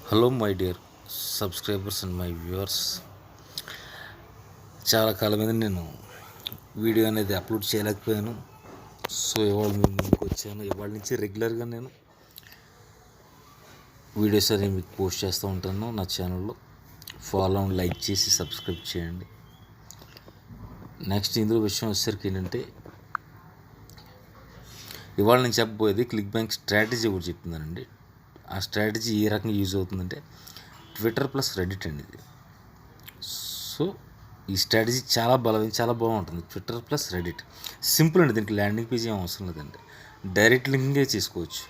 Hello my dear subscribers and my viewers. చాలా కాలం మీద నేను వీడియో అనేది అప్లోడ్ చేయలేకపోయాను. సో ఇవాళ మీ ముందుకు వచ్చాను. ఇవాళ నుంచి రెగ్యులర్గా నేను వీడియోస్ అనేవి మీకు పోస్ట్ చేస్తూ ఉంటాను. నా ఛానల్లో ఫాలో అండ్ లైక్ చేసి సబ్స్క్రైబ్ చేయండి. నెక్స్ట్ ఇందులో విషయం వచ్చేసరికి ఏంటంటే, ఇవాళ నేను చెప్పబోయేది క్లిక్ బ్యాంక్ స్ట్రాటజీ కూడా చెప్తున్నానండి. ఆ స్ట్రాటజీ ఏ రకంగా యూజ్ అవుతుందంటే ట్విట్టర్ ప్లస్ రెడిట్ అండి ఇది. సో ఈ స్ట్రాటజీ చాలా బాగుంటుంది. ట్విట్టర్ ప్లస్ రెడిట్ సింపుల్ అండి. దీనికి ల్యాండింగ్ పేజ్ ఏం అవసరం లేదండి. డైరెక్ట్ లింకింగే చేసుకోవచ్చు.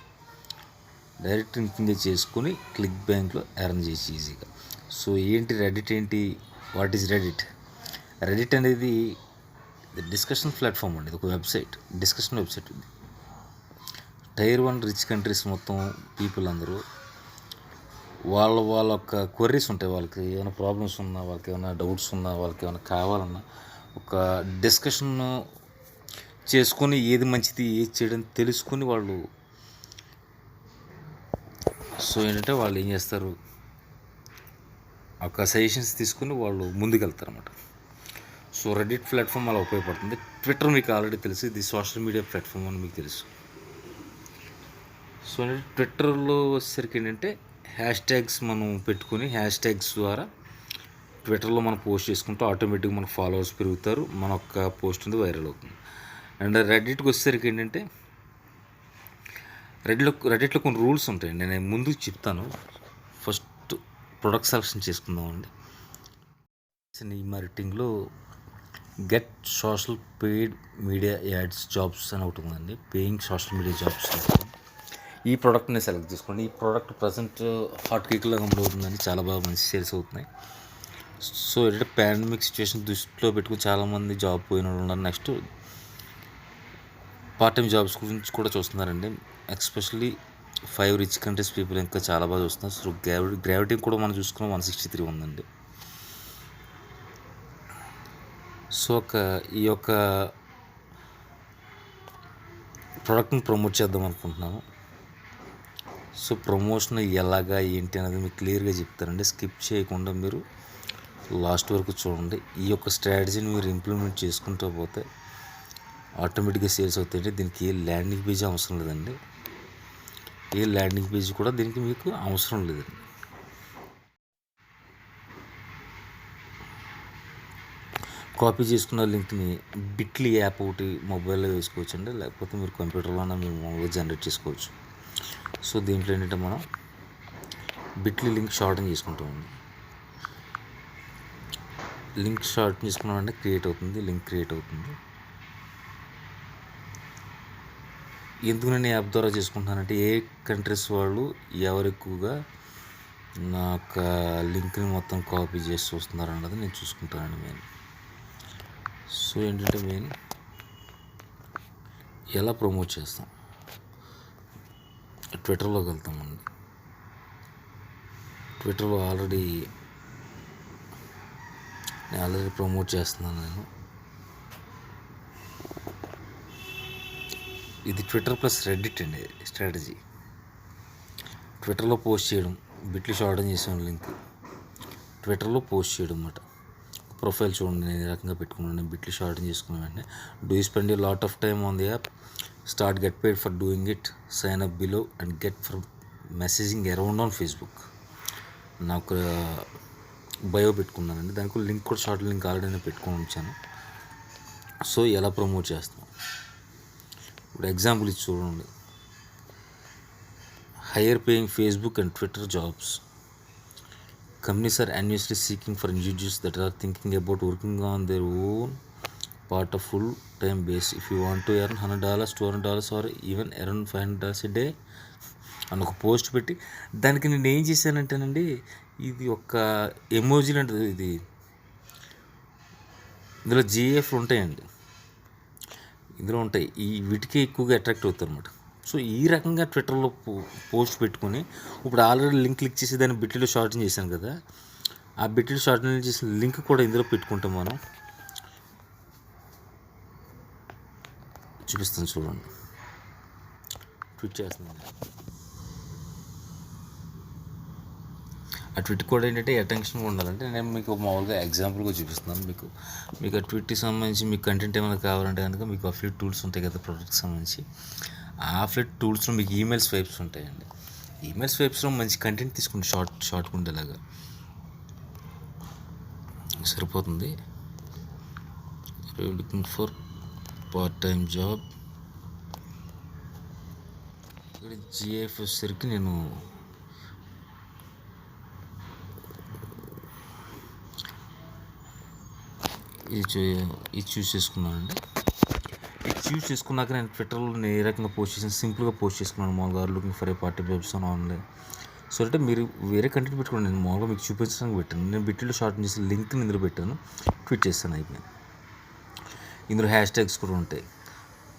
డైరెక్ట్ లింకింగే చేసుకుని క్లిక్ బ్యాంక్లో ఎర్న్ చేయొచ్చు ఈజీగా. సో ఏంటి రెడిట్, ఏంటి వాట్ ఈజ్ రెడిట్? రెడిట్ అనేది డిస్కషన్ ప్లాట్ఫామ్ అండి. ఇది ఒక వెబ్సైట్, డిస్కషన్ వెబ్సైట్ ఉంది. టైర్ 1 రిచ్ కంట్రీస్ మొత్తం పీపుల్ అందరూ వాళ్ళ యొక్క క్వరీస్ ఉంటాయి. వాళ్ళకి ఏమైనా ప్రాబ్లమ్స్ ఉన్నా, వాళ్ళకి ఏమైనా డౌట్స్ ఉన్నా, వాళ్ళకి ఏమైనా కావాలన్నా ఒక డిస్కషన్ చేసుకొని ఏది మంచిది ఏది చేయడం తెలుసుకుని వాళ్ళు ఏంటంటే వాళ్ళు ఏం చేస్తారు, ఒక సజెషన్స్ తీసుకుని వాళ్ళు ముందుకెళ్తారు అన్నమాట. సో రెడిట్ ప్లాట్ఫామ్ అలా ఉపయోగపడుతుంది. ట్విట్టర్ మీకు ఆల్రెడీ తెలుసు, ఇది సోషల్ మీడియా ప్లాట్ఫామ్ అని మీకు తెలుసు. సో ట్విట్టర్లో వచ్చేసరికి ఏంటంటే హ్యాష్ ట్యాగ్స్ మనం పెట్టుకుని హ్యాష్ ట్యాగ్స్ ద్వారా ట్విట్టర్లో మనం పోస్ట్ చేసుకుంటూ ఆటోమేటిక్గా మనకు ఫాలోవర్స్ పెరుగుతారు, మన యొక్క పోస్ట్ ఉంది వైరల్ అవుతుంది. అండ్ రెడిట్కి వచ్చేసరికి ఏంటంటే రెడిట్లో కొన్ని రూల్స్ ఉంటాయండి. నేను ముందుకు చెప్తాను. ఫస్ట్ ప్రొడక్ట్ సెలెక్షన్ చేసుకుందామండి. ఈ మార్కెటింగ్లో get social paid media ads jobs అని ఒకటి ఉందండి. Paying social media jobs. ఈ ప్రోడక్ట్ని సెలెక్ట్ చేసుకోండి. ఈ ప్రోడక్ట్ ప్రజెంట్ హాట్ కేక్లో అమ్ముడువుతుందండి. చాలా బాగా మంచి సేల్స్ అవుతున్నాయి. సో ఏంటంటే పాండమిక్ సిచ్యువేషన్ దృష్టిలో పెట్టుకుని చాలామంది జాబ్ పోయిన వాళ్ళు ఉన్నారు. నెక్స్ట్ పార్ట్ టైం జాబ్స్ గురించి కూడా చూస్తున్నారండి. ఎస్పెషల్లీ 5 రిచ్ కంట్రీస్ పీపుల్ ఇంకా చాలా బాగా చూస్తున్నారు. సో గ్రావిటీ కూడా మనం చూసుకున్నాం 163 ఉందండి. సో ఈ యొక్క ప్రోడక్ట్ని ప్రమోట్ చేద్దాం అనుకుంటున్నాను. సో ప్రమోషన్ ఎలాగా ఏంటి అనేది మీకు క్లియర్గా చెప్తారండి. స్కిప్ చేయకుండా మీరు లాస్ట్ వరకు చూడండి. ఈ యొక్క స్ట్రాటజీని మీరు ఇంప్లిమెంట్ చేసుకుంటూ పోతే ఆటోమేటిక్గా సేల్స్ అవుతాయండి. దీనికి ఏ ల్యాండింగ్ పేజ్ అవసరం లేదండి. ఏ ల్యాండింగ్ పేజ్ కూడా దీనికి మీకు అవసరం లేదండి. కాపీ చేసుకున్న లింక్ని బిట్లీ యాప్ ఒకటి మొబైల్లో వేసుకోవచ్చండి, లేకపోతే మీరు కంప్యూటర్లోనే మీరు మామూలుగా జనరేట్ చేసుకోవచ్చు. సో దీంట్లో ఏంటంటే మనం బిట్లీ లింక్ షార్టన్ చేసుకుంటామండి. లింక్ షార్ట్ చేసుకున్నామంటే క్రియేట్ అవుతుంది, లింక్ క్రియేట్ అవుతుంది. ఎందుకు నేను యాప్ ద్వారా చేసుకుంటున్నానంటే ఏ కంట్రీస్ వాళ్ళు ఎవరు ఎక్కువగా నా యొక్క లింక్ని మొత్తం కాపీ చేసి చూస్తున్నారు అన్నది నేను చూసుకుంటానండి మెయిన్. సో ఏంటంటే మెయిన్ ఎలా ప్రమోట్ చేస్తాం, ట్విట్టర్లోకి వెళ్తామండి. ట్విట్టర్లో ఆల్రెడీ ప్రమోట్ చేస్తున్నాను నేను. ఇది ట్విట్టర్ ప్లస్ రెడిట్ అండి స్ట్రాటజీ. ట్విట్టర్లో పోస్ట్ చేయడం, బిట్లు షార్టన్ చేసాను లింక్, ట్విట్టర్లో పోస్ట్ చేయడం అన్నమాట. ప్రొఫైల్ చూడండి, నేను ఈ రకంగా పెట్టుకున్నాను. బిట్లు షార్టన్ చేసుకున్న వెంటనే do you spend a lot of time on the app, start get paid for doing it, sign up below and get for messaging around on Facebook. నాకు బయో పెట్టుకున్నానండి. దానికి లింక్ కూడా షార్ట్ లింక్ ఆల్రెడీ నేను పెట్టుకొని ఉంచాను. So ఎలా promote చేస్తాం ఇప్పుడు ఎగ్జాంపుల్ ఇచ్చి చూడండి. Higher paying Facebook and Twitter jobs. Companies are annually seeking for individuals that are thinking about working on their own part of full-time base. If you want to earn $100, $200 or even around $500 a day అని ఒక post పెట్టి, దానికి నేను ఏం చేశానంటేనండి, ఇది ఒక ఎమోజీలు అంటే ఇది ఇందులో జిఎఫ్లు ఉంటాయండి, ఇందులో ఉంటాయి. ఈ వీటికి ఎక్కువగా అట్రాక్ట్ అవుతారు అన్నమాట. సో ఈ రకంగా ట్విట్టర్లో పోస్ట్ పెట్టుకొని ఇప్పుడు ఆల్రెడీ లింక్ క్లిక్ చేసి దాన్ని బిట్లో షార్టన్ చేశాను కదా, ఆ బిట్లో షార్టన్ చేసిన లింక్ కూడా ఇందులో పెట్టుకుంటాం మనం. చూపిస్తాను చూడండి, ట్వీట్ చేస్తున్నాను. ఆ ట్వీట్ కూడా ఏంటంటే అటెన్షన్ ఉండాలంటే నేను మీకు మామూలుగా ఎగ్జాంపుల్గా చూపిస్తున్నాను. మీకు ఆ ట్వీట్కి సంబంధించి మీకు కంటెంట్ ఏమైనా కావాలంటే కనుక మీకు అఫిలియేట్ టూల్స్ ఉంటాయి కదా ప్రొడక్ట్కి సంబంధించి. ఆ అఫిలియేట్ టూల్స్లో మీకు ఈమెయిల్ స్వైప్స్ ఉంటాయండి. ఈమెయిల్ స్వైప్స్లో మంచి కంటెంట్ తీసుకుంటే షార్ట్గా ఉండేలాగా సరిపోతుంది. Looking for part time job. ఇక్కడ జిఎఫ్ వచ్చేసరికి నేను ఇది చూస్ చేసుకున్నానండి. ఇది చూస్ చేసుకున్నాక నేను ట్విట్టర్లో నేను ఏ రకంగా పోస్ట్ చేసాను, సింపుల్గా పోస్ట్ చేసుకున్నాను. మామూలుగా looking for a party jobs on online. So అంటే మీరు వేరే కంటెంట్ పెట్టుకోండి. నేను మామూలుగా మీకు చూపించడానికి పెట్టాను. నేను బిట్లో షార్ట్ చేసి లింక్ని ఇందులో పెట్టాను, ట్వీట్ చేస్తాను అయిపోయింది. ఇందులో హ్యాష్ ట్యాగ్స్ కూడా ఉంటాయి.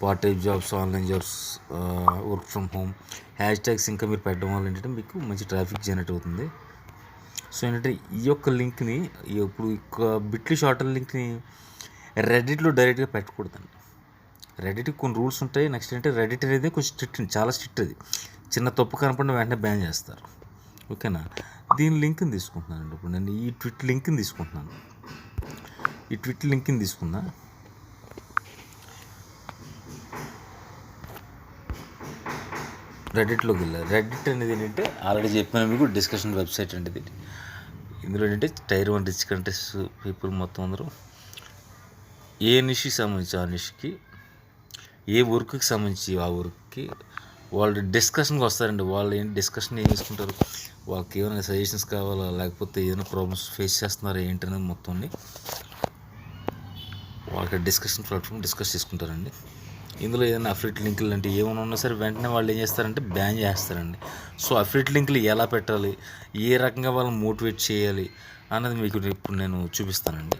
Part time jobs, online jobs, work from home. Hash tags ఇంకా మీరు పెట్టడం వల్ల ఏంటంటే మీకు మంచి ట్రాఫిక్ జనరేట్ అవుతుంది. సో ఏంటంటే ఈ యొక్క లింక్ని ఇప్పుడు బిట్లీ షార్టర్ లింక్ని రెడిట్లో డైరెక్ట్గా పెట్టకూడదండి. రెడిట్కి కొన్ని రూల్స్ ఉంటాయి. నెక్స్ట్ ఏంటంటే రెడిట్ అనేది కొంచెం స్ట్రిక్ట్, చాలా స్ట్రిక్ట్. అది చిన్న తప్పు కనపడిన వెంటనే బ్యాన్ చేస్తారు. ఓకేనా. దీని లింక్ని తీసుకుంటున్నానండి. ఇప్పుడు నేను ఈ ట్విట్ లింక్ని తీసుకుంటున్నాను. ఈ ట్విట్ లింక్ని తీసుకున్నా. రెడిట్లోకి వెళ్ళారు. రెడిట్ అనేది ఏంటంటే ఆల్రెడీ చెప్పిన మీకు డిస్కషన్ వెబ్సైట్ అండి ఇది. ఇందులో ఏంటంటే టైర్ 1 రిచ్ కంట్రీస్ పీపుల్ మొత్తం అందరూ ఏ నిష్కి సంబంధించి ఆ నిష్కి, ఏ వర్క్కి సంబంధించి ఆ వర్క్కి వాళ్ళు డిస్కషన్కి వస్తారండి. వాళ్ళు ఏంటి డిస్కషన్ ఏం చేసుకుంటారు, వాళ్ళకి ఏమైనా సజెషన్స్ కావాలా, లేకపోతే ఏదైనా ప్రాబ్లమ్స్ ఫేస్ చేస్తున్నారా ఏంటనేది మొత్తం వాళ్ళకి డిస్కషన్ ప్లాట్ఫామ్ డిస్కస్ చేసుకుంటారండి. ఇందులో ఏదైనా అఫిలియేట్ లింకులు లాంటివి ఏమైనా ఉన్నా సరే వెంటనే వాళ్ళు ఏం చేస్తారంటే బ్యాన్ చేస్తారండి. సో అఫిలియేట్ లింకులు ఎలా పెట్టాలి, ఏ రకంగా వాళ్ళని మోటివేట్ చేయాలి అన్నది మీకు ఇప్పుడు నేను చూపిస్తానండి.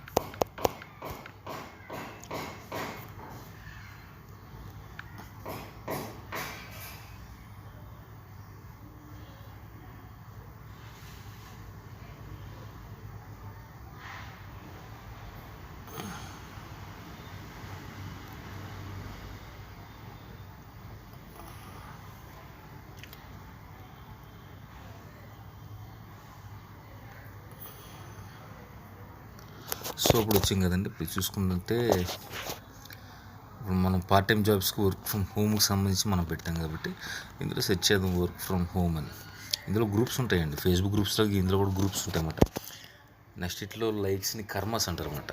సో ఇప్పుడు వచ్చింది కదండి. ఇప్పుడు చూసుకుంటే ఇప్పుడు మనం పార్ట్ టైం జాబ్స్కి వర్క్ ఫ్రమ్ హోమ్కి సంబంధించి మనం పెట్టాం కాబట్టి ఇందులో సెర్చ్ చేద్దాం వర్క్ ఫ్రమ్ హోమ్ అని. ఇందులో గ్రూప్స్ ఉంటాయండి. ఫేస్బుక్ గ్రూప్స్లో ఇందులో కూడా గ్రూప్స్ ఉంటాయి అన్నమాట. నెక్స్ట్ ఇట్లో లైక్స్ని కర్మాస్ అంటారు అన్నమాట.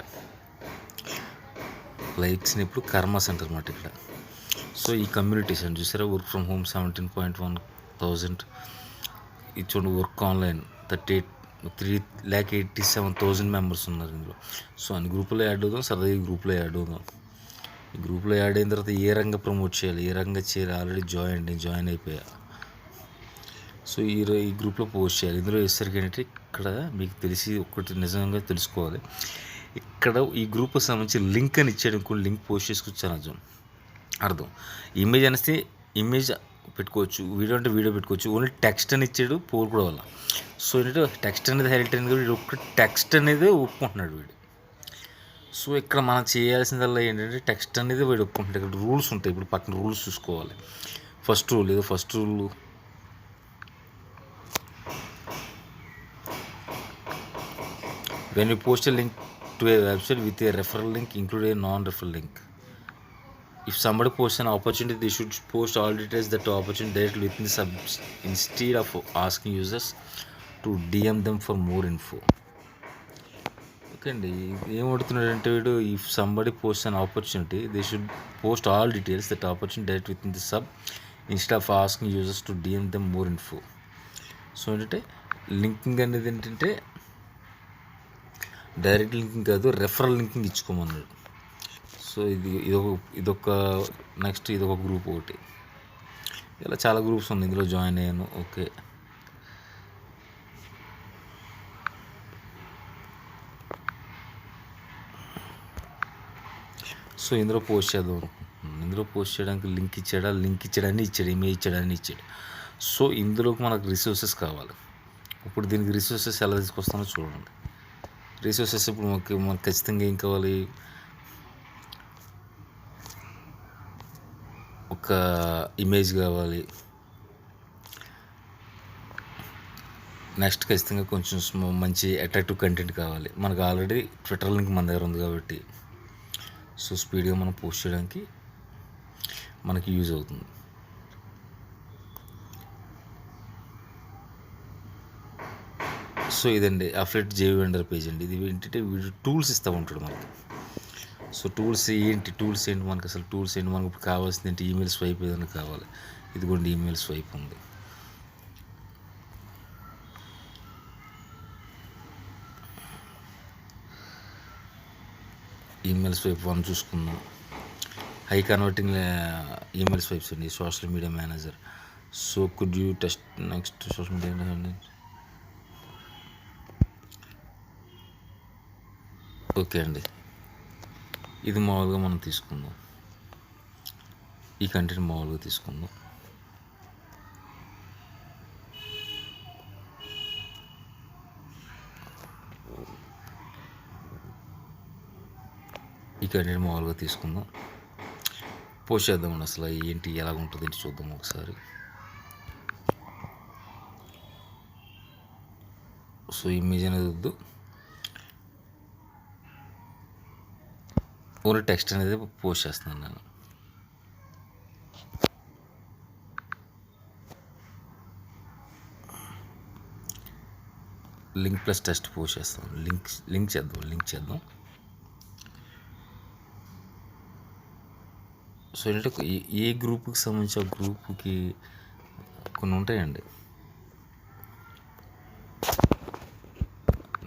లైక్స్ని ఇప్పుడు కర్మాస్ అంటారు అన్నమాట ఇక్కడ. సో ఈ కమ్యూనిటీస్ అండి చూసారా, వర్క్ ఫ్రమ్ హోమ్ 17.1,000. ఇది చూడండి, వర్క్ ఆన్లైన్ 3,87,000 మెంబర్స్ ఉన్నారు ఇందులో. సో అన్ని గ్రూపులో యాడ్ అవుదాం, సరదాగా ఈ గ్రూప్లో యాడ్ అవుదాం. ఈ గ్రూప్లో యాడ్ అయిన తర్వాత ఏ రంగా ప్రమోట్ చేయాలి, ఏ రంగా చేయాలి, ఆల్రెడీ జాయిన్ అయిపోయా. సో ఈ గ్రూప్లో పోస్ట్ చేయాలి. ఇందులో వేసరికి ఏంటంటే ఇక్కడ మీకు తెలిసి ఒకటి నిజంగా తెలుసుకోవాలి. ఇక్కడ ఈ గ్రూప్కి సంబంధించి లింక్ అని ఇచ్చాడు. ఇంకో లింక్ పోస్ట్ చేసుకొచ్చాను అర్థం. ఇమేజ్ అనేస్తే ఇమేజ్ పెట్టుకోవచ్చు, వీడియో అంటే వీడియో పెట్టుకోవచ్చు. ఓన్లీ టెక్స్ట్ అని ఇచ్చాడు పోర్ కూడా వల్ల. సో ఏంటంటే టెక్స్ట్ అనేది హైలైట్ అయింది కాబట్టి వీడు ఒక్క టెక్స్ట్ అనేది ఒప్పుకుంటున్నాడు వీడు. సో ఇక్కడ మనం చేయాల్సిందల్లా ఏంటంటే టెక్స్ట్ అనేది వీడు ఒప్పుకుంటాడు. ఇక్కడ రూల్స్ ఉంటాయి. ఇప్పుడు పక్కన రూల్స్ చూసుకోవాలి. First rule when you post a link to a website with a referral link, include a non-referral link. If somebody posts an opportunity, they should post all details that opportunity directly within the sub instead of asking users to DM them for more info. Okay అండి, ఏమడుతున్నాడంటే వీడు, if somebody post an opportunity they should post all details that opportunity direct with in the sub instead of asking users to DM them more info. So ఏంటంటే linking అనేది ఏంటంటే direct linking కాదు, referral linking ఇచ్చుకోమన్నాడు. So ఇదొక next ఇదొక group ఒకటి. ఇలా చాలా groups ఉన్నాయి. ఇందులో జాయిన్ అయ్యాను. ఓకే, సో ఇందులో పోస్ట్ చేద్దాం. ఇందులో పోస్ట్ చేయడానికి లింక్ ఇచ్చాడని ఇచ్చాడు, ఇమేజ్ ఇచ్చాడని ఇచ్చాడు. సో ఇందులోకి మనకు రిసోర్సెస్ కావాలి. ఇప్పుడు దీనికి రిసోర్సెస్ ఎలా తీసుకొస్తానో చూడండి. రిసోర్సెస్ ఇప్పుడు మనకు ఖచ్చితంగా ఏం కావాలి, ఒక ఇమేజ్ కావాలి, నెక్స్ట్ ఖచ్చితంగా కొంచెం మంచి అట్రాక్టివ్ కంటెంట్ కావాలి. మనకు ఆల్రెడీ ట్విట్టర్ లింక్ మన దగ్గర ఉంది కాబట్టి సో స్పీడ్గా మనం పోస్ట్ చేయడానికి మనకి యూజ్ అవుతుంది. సో ఇదండి అఫిలియేట్ జేవి వెండర్ పేజ్ అండి. ఇది ఏంటంటే వీడు టూల్స్ ఇస్తూ ఉంటాడు మనకి. సో టూల్స్ ఏంటి మనకు అసలు టూల్స్ ఏంటి, మనకు ఇప్పుడు కావాల్సింది ఏంటి, ఈమెయిల్ స్వైప్ ఏదైనా కావాలి, ఇదిగోండి ఈమెయిల్ స్వైప్ ఉంది. ఈమెయిల్ స్వైప్ 1 చూసుకుందాం. హై కన్వర్టింగ్ ఈమెయిల్ స్వైప్స్ అండి, social media manager. So could you test next social media. Okay అండి, ఇది మామూలుగా మనం తీసుకుందాం, ఈ కంటెంట్ మామూలుగా తీసుకుందాం. ఈ కంటెంట్ మామూలుగా తీసుకుందాం, పోస్ట్ చేద్దామండి. అసలు ఏంటి ఎలా ఉంటుంది చూద్దాం ఒకసారి. సో ఇమేజ్ అనేది వద్దు, ఓన్లీ టెక్స్ట్ అనేది పోస్ట్ చేస్తున్నాను నేను. లింక్ ప్లస్ టెస్ట్ పోస్ట్ చేస్తాం. లింక్ చేద్దాం. సో ఏంటంటే ఏ గ్రూప్కి సంబంధించి ఆ గ్రూప్కి కొన్ని ఉంటాయండి.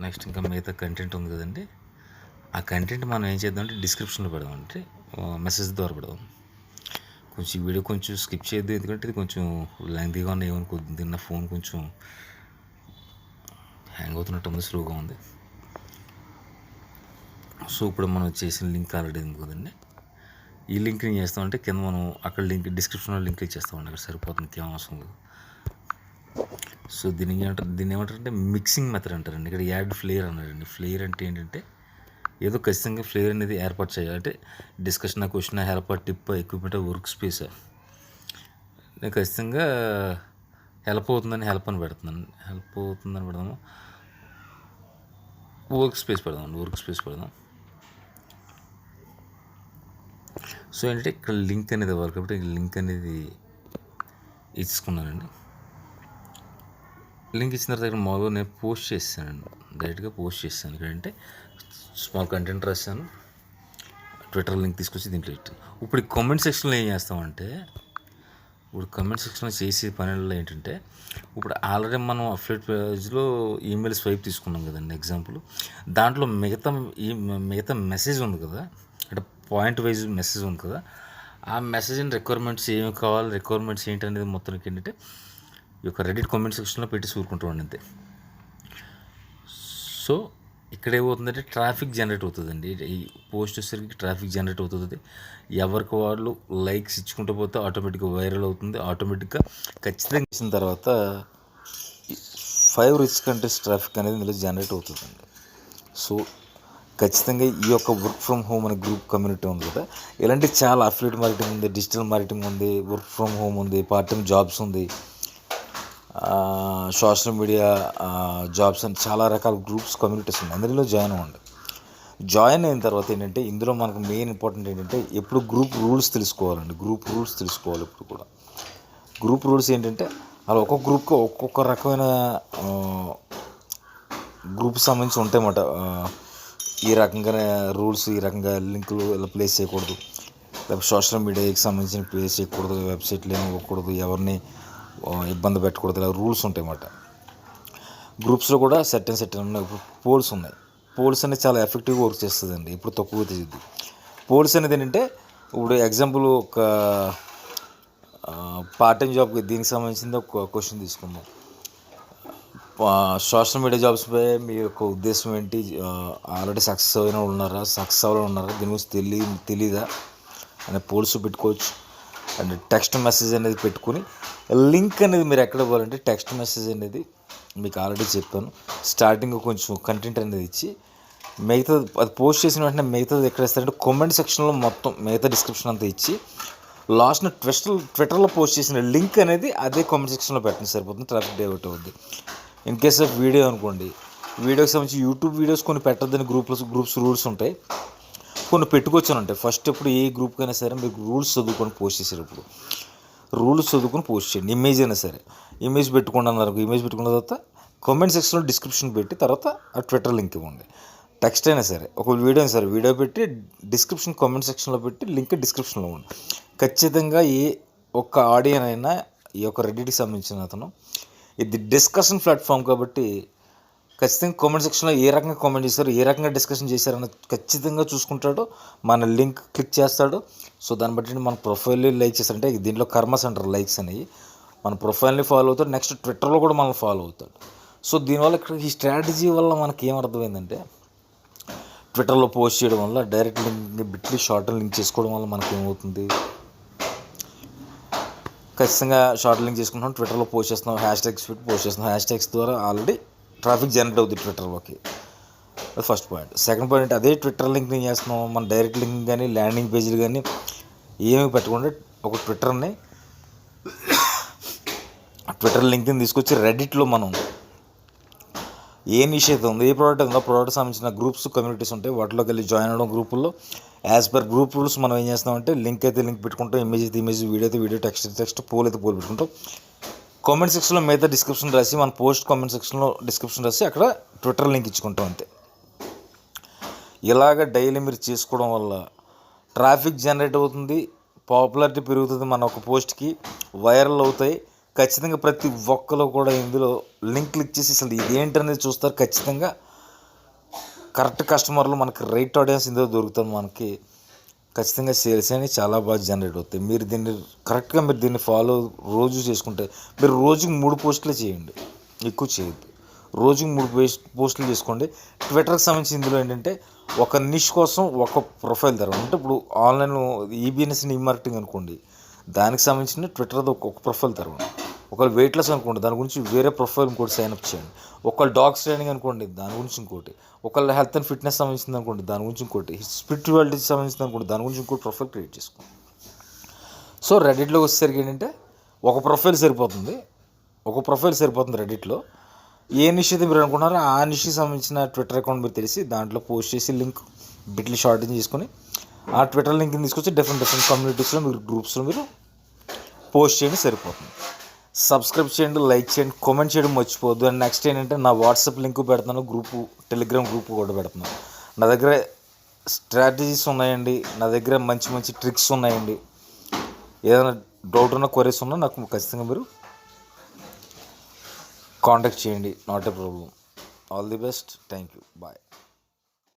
నెక్స్ట్ ఇంకా మిగతా కంటెంట్ ఉంది కదండి, ఆ కంటెంట్ మనం ఏం చేద్దామంటే డిస్క్రిప్షన్లో పెడదాం, అంటే మెసేజ్ ద్వారా పెడదాం. కొంచెం ఈ వీడియో కొంచెం స్కిప్ చేయొద్దు, ఎందుకంటే ఇది కొంచెం లెంగ్తీగా ఉన్న, ఏమనుకోద్ది, నా ఫోన్ కొంచెం హ్యాంగ్ అవుతున్నట్టు ఉంది, స్లోగా ఉంది. సో ఇప్పుడు మనం చేసిన లింక్ ఆల్రెడీ ఉంది కదండి, ఈ లింక్ ఏం చేస్తామంటే కింద మనం అక్కడ లింక్ డిస్క్రిప్షన్లో లింక్ ఇచ్చేస్తామండి, అక్కడ సరిపోతుంది, ఇంకేం అవసరం లేదు. సో దీన్ని ఏమంటారంటే మిక్సింగ్ మెథడ్ అంటారండి. ఇక్కడ యాడ్ ఫ్లేయర్ అన్నారండి. ఫ్లేయర్ అంటే ఏంటంటే ఏదో ఖచ్చితంగా ఫ్లేయర్ అనేది ఏర్పాటు చేయాలి, అంటే discussion, question, help, tip, equipment, work space. నేను ఖచ్చితంగా హెల్ప్ అవుతుందని హెల్ప్ అని పెడుతున్నాను, పెడదాము. వర్క్ స్పేస్ పెడదాం. సో ఏంటంటే ఇక్కడ లింక్ అనేది ఇవ్వాలి కాబట్టి లింక్ అనేది ఇచ్చుకున్నానండి. లింక్ ఇచ్చిన తర్వాత ఇక్కడ మామూలుగా నేను పోస్ట్ చేశానండి, డైరెక్ట్గా పోస్ట్ చేశాను. ఇక్కడంటే స్మాల్ కంటెంట్ రాశాను, ట్విట్టర్ లింక్ తీసుకొచ్చి దీంట్లో ఇట్టు. ఇప్పుడు కామెంట్ సెక్షన్లో ఏం చేస్తామంటే, ఇప్పుడు కమెంట్ సెక్షన్లో చేసే పనుల్లో ఏంటంటే, ఇప్పుడు ఆల్రెడీ మనం అఫిలియేట్ పేజ్లో ఈమెయిల్ స్వైప్ తీసుకున్నాం కదండి ఎగ్జాంపుల్, దాంట్లో మిగతా మెసేజ్ ఉంది కదా, అంటే పాయింట్ వైజ్ మెసేజ్ ఉంది కదా, ఆ మెసేజ్ని రిక్వైర్మెంట్స్ ఏమి కావాలి, రిక్వైర్మెంట్స్ ఏంటి అనేది మొత్తానికి ఏంటంటే ఈ యొక్క రెడిట్ కామెంట్ సెక్షన్లో పెట్టి చూరుకుంటాం అంతే. సో ఇక్కడ ఏమవుతుందంటే ట్రాఫిక్ జనరేట్ అవుతుందండి, ఈ పోస్ట్ వచ్చేసరికి ట్రాఫిక్ జనరేట్ అవుతుంది. ఎవరికి వాళ్ళు లైక్స్ ఇచ్చుకుంటూ పోతే ఆటోమేటిక్గా వైరల్ అవుతుంది. ఆటోమేటిక్గా ఖచ్చితంగా ఇచ్చిన తర్వాత 5 రిచ్ కంట్రీస్ ట్రాఫిక్ అనేది ఇందులో జనరేట్ అవుతుందండి. సో ఖచ్చితంగా ఈ యొక్క వర్క్ ఫ్రమ్ హోమ్ అనే గ్రూప్ కమ్యూనిటీ ఉంది కదా, ఇలాంటి చాలా అఫిలియేట్ మార్కెటింగ్ ఉంది, డిజిటల్ మార్కెటింగ్ ఉంది, వర్క్ ఫ్రమ్ హోమ్ ఉంది, పార్ట్ టైం జాబ్స్ ఉంది, సోషల్ మీడియా జాబ్స్ అని చాలా రకాల గ్రూప్స్, కమ్యూనిటీస్ ఉన్నాయి. అందులో జాయిన్ అవ్వండి. జాయిన్ అయిన తర్వాత ఏంటంటే ఇందులో మనకు మెయిన్ ఇంపార్టెంట్ ఏంటంటే ఎప్పుడు గ్రూప్ రూల్స్ తెలుసుకోవాలండి. ఇప్పుడు కూడా గ్రూప్ రూల్స్ ఏంటంటే అలా ఒక్కొక్క గ్రూప్కి ఒక్కొక్క రకమైన గ్రూప్ సంబంధించి ఉంటాయన్నమాట. ఈ రకంగా రూల్స్, ఈ రకంగా లింకులు ఇలా ప్లేస్ చేయకూడదు, లేకపోతే సోషల్ మీడియాకి సంబంధించిన ప్లేస్ చేయకూడదు, వెబ్సైట్లు ఏమి ఇవ్వకూడదు, ఎవరిని ఇబ్బంది పెట్టకూడదు, ఇలా రూల్స్ ఉంటాయి అన్నమాట. గ్రూప్స్లో కూడా సెట్ ఉన్నాయి. ఇప్పుడు పోల్స్ ఉన్నాయి. పోల్స్ అనేది చాలా ఎఫెక్టివ్గా వర్క్ చేస్తుందండి, ఇప్పుడు తక్కువ తెలియదు. పోల్స్ అనేది ఏంటంటే ఇప్పుడు ఎగ్జాంపుల్ ఒక పార్ట్ టైం జాబ్కి దీనికి సంబంధించింది ఒక క్వశ్చన్ తీసుకుందాం. సోషల్ మీడియా జాబ్స్పై మీ యొక్క ఉద్దేశం ఏంటి, ఆల్రెడీ సక్సెస్ అవ్వాలని ఉన్నారా, దీని గురించి తెలీదా అనే పోల్స్ పెట్టుకోవచ్చు. అండ్ టెక్స్ట్ మెసేజ్ అనేది పెట్టుకుని లింక్ అనేది మీరు ఎక్కడ ఇవ్వాలంటే టెక్స్ట్ మెసేజ్ అనేది మీకు ఆల్రెడీ చెప్పాను, స్టార్టింగ్ కొంచెం కంటెంట్ అనేది ఇచ్చి మిగతా అది పోస్ట్ చేసిన వెంటనే మిగతాది ఎక్కడ ఇస్తారంటే కామెంట్ సెక్షన్లో మొత్తం మిగతా డిస్క్రిప్షన్ అంతా ఇచ్చి లాస్ట్న ట్విట్టర్లో పోస్ట్ చేసిన లింక్ అనేది అదే కామెంట్ సెక్షన్లో పెట్టండి, సరిపోతుంది. ట్రాఫిక్ డైవర్ట్ అవుద్ది. ఇన్ కేస్ ఆఫ్ వీడియో అనుకోండి, వీడియోకి సంబంధించి యూట్యూబ్ వీడియోస్ కొన్ని పెట్టద్దని గ్రూప్స్ రూల్స్ ఉంటాయి, కొన్ని పెట్టుకొచ్చాను ఉంటాయి. ఫస్ట్ ఎప్పుడు ఏ గ్రూప్కైనా సరే మీరు రూల్స్ చదువుకొని పోస్ట్ చేసేటప్పుడు రూల్స్ చదువుకొని పోస్ట్ చేయండి. ఇమేజ్ అయినా సరే ఇమేజ్ పెట్టుకున్నారు, ఇమేజ్ పెట్టుకున్న తర్వాత కామెంట్ సెక్షన్లో డిస్క్రిప్షన్ పెట్టి తర్వాత ఆ ట్విట్టర్ లింక్ ఇవ్వండి. టెక్స్ట్ అయినా సరే, ఒక వీడియో అయినా సరే వీడియో పెట్టి డిస్క్రిప్షన్ కామెంట్ సెక్షన్లో పెట్టి లింక్ డిస్క్రిప్షన్లో ఇవ్వండి. ఖచ్చితంగా ఏ ఒక్క ఆడియన్ అయినా ఈ యొక్క రెడ్డికి సంబంధించిన అతను ఇది డిస్కషన్ ప్లాట్ఫామ్ కాబట్టి ఖచ్చితంగా కామెంట్ సెక్షన్లో ఏ రకంగా కామెంట్ చేశారు, ఏ రకంగా డిస్కషన్ చేశారని ఖచ్చితంగా చూసుకుంటాడు, మన లింక్ క్లిక్ చేస్తాడు. సో దాన్ని బట్టి మన ప్రొఫైల్ని లైక్ చేస్తారంటే దీంట్లో కర్మస్ అంటారు లైక్స్ అనేవి, మన ప్రొఫైల్ని ఫాలో అవుతాడు, నెక్స్ట్ ట్విట్టర్లో కూడా మనల్ని ఫాలో అవుతాడు. సో దీనివల్ల ఇక్కడ ఈ స్ట్రాటజీ వల్ల మనకి ఏమర్థమైందంటే, ట్విట్టర్లో పోస్ట్ చేయడం వల్ల direct link Bitly short link చేసుకోవడం వల్ల మనకి ఏమవుతుంది, ఖచ్చితంగా షార్ట్ లింక్ చేసుకుంటున్నాం, ట్విట్టర్లో పోస్ట్ చేస్తున్నాం, హ్యాష్ ట్యాగ్స్ పెట్టి పోస్ట్ చేస్తున్నాం, హ్యాష్ ట్యాగ్స్ ద్వారా ఆల్రెడీ ట్రాఫిక్ జనరేట్ అవుతుంది ట్విట్టర్లోకి. అది ఫస్ట్ పాయింట్. సెకండ్ పాయింట్, అదే ట్విట్టర్ లింక్ ఏం చేస్తున్నాం, మన డైరెక్ట్ లింక్ కానీ ల్యాండింగ్ పేజీలు కానీ ఏమి పెట్టకుండా ఒక ట్విట్టర్ లింక్ని తీసుకొచ్చి రెడిట్లో మనం ఏ నిష్ అయితే ఉందో, ఏ ప్రోడక్ట్ ఉందో ప్రోడక్ట్ సంబంధించిన గ్రూప్స్ కమ్యూనిటీస్ ఉంటాయి, వాటిలోకి వెళ్ళి జాయిన్ అవ్వడం గ్రూపుల్లో. యాజ్ పర్ గ్రూప్ రూల్స్ మనం ఏం చేస్తామంటే లింక్ అయితే లింక్ పెట్టుకుంటాం, ఇమేజ్ అయితే ఇమేజ్, వీడియో అయితే వీడియో, టెక్స్ట్ పోల్ అయితే పోల్ పెట్టుకుంటాం. కామెంట్ సెక్షన్లో మిగతా డిస్క్రిప్షన్ రాసి, మన పోస్ట్ కామెంట్ సెక్షన్లో డిస్క్రిప్షన్ రాసి అక్కడ ట్విట్టర్ లింక్ ఇచ్చుకుంటాం అంతే. ఇలాగ డైలీ మీరు చేసుకోవడం వల్ల ట్రాఫిక్ జనరేట్ అవుతుంది, పాపులారిటీ పెరుగుతుంది, మన ఒక పోస్ట్కి వైరల్ అవుతాయి. ఖచ్చితంగా ప్రతి ఒక్కరు కూడా ఇందులో లింక్ క్లిక్ చేసి అసలు ఇదేంటనేది చూస్తారు. ఖచ్చితంగా కరెక్ట్ కస్టమర్లు మనకి రైట్ ఆడియన్స్ ఇందులో దొరుకుతుంది. మనకి ఖచ్చితంగా సేల్స్ అనేవి చాలా బాగా జనరేట్ అవుతాయి. మీరు దీన్ని కరెక్ట్గా మీరు దీన్ని ఫాలో రోజు చేసుకుంటే, మీరు రోజుకి 3 పోస్టులే చేయండి, ఎక్కువ చేయొద్దు. రోజుకి 3 పోస్టులు చేసుకోండి. ట్విట్టర్కి సంబంధించి ఇందులో ఏంటంటే ఒక నిష్ కోసం ఒక ప్రొఫైల్ తెరవండి. అంటే ఇప్పుడు ఆన్లైన్ ఈబిఎన్ఎస్ ఈ మార్కెటింగ్ అనుకోండి, దానికి సంబంధించిన ట్విట్టర్ది ఒక ప్రొఫైల్ తెరవండి. ఒకవేళ వెయిట్లెస్ అనుకోండి, దాని గురించి వేరే ప్రొఫైల్ ఇంకోటి సైన్అప్ చేయండి. ఒకవేళ డాగ్స్ ట్రైనింగ్ అనుకోండి, దాని గురించి ఇంకోటి. ఒకవేళ హెల్త్ అండ్ ఫిట్నెస్ సంబంధించింది అనుకోండి, దాని గురించి ఇంకోటి. స్పిరిచువాలిటీకి సంబంధించింది అనుకోండి, దాని గురించి ఇంకోటి ప్రొఫైల్ క్రియేట్ చేసుకోండి. సో రెడిట్లోకి వచ్చేసరికి ఏంటంటే ఒక ప్రొఫైల్ సరిపోతుంది, రెడిట్లో. ఏ నిష్ అయితే మీరు అనుకుంటున్నారో ఆ నిష్కి సంబంధించిన ట్విట్టర్ అకౌంట్ మీరు తెలిసి దాంట్లో పోస్ట్ చేసి లింక్ బిట్లీ షార్టింగ్ చేసుకొని ఆ ట్విట్టర్ లింక్ని తీసుకొచ్చి డిఫరెంట్ కమ్యూనిటీస్లో మీరు గ్రూప్స్లో మీరు పోస్ట్ చేయండి, సరిపోతుంది. సబ్స్క్రైబ్ చేయండి, లైక్ చేయండి, కామెంట్ చేయడం మర్చిపోవద్దు. అండ్ నెక్స్ట్ ఏంటంటే నా వాట్సాప్ లింక్ పెడుతున్నాను, టెలిగ్రామ్ గ్రూప్ కూడా పెడుతున్నాను. నా దగ్గర స్ట్రాటజీస్ ఉన్నాయండి, నా దగ్గర మంచి మంచి ట్రిక్స్ ఉన్నాయండి. ఏదైనా డౌట్ ఉన్నా, క్వరీస్ ఉన్నా నాకు ఖచ్చితంగా మీరు కాంటాక్ట్ చేయండి, not a problem. All the best, thank you, bye.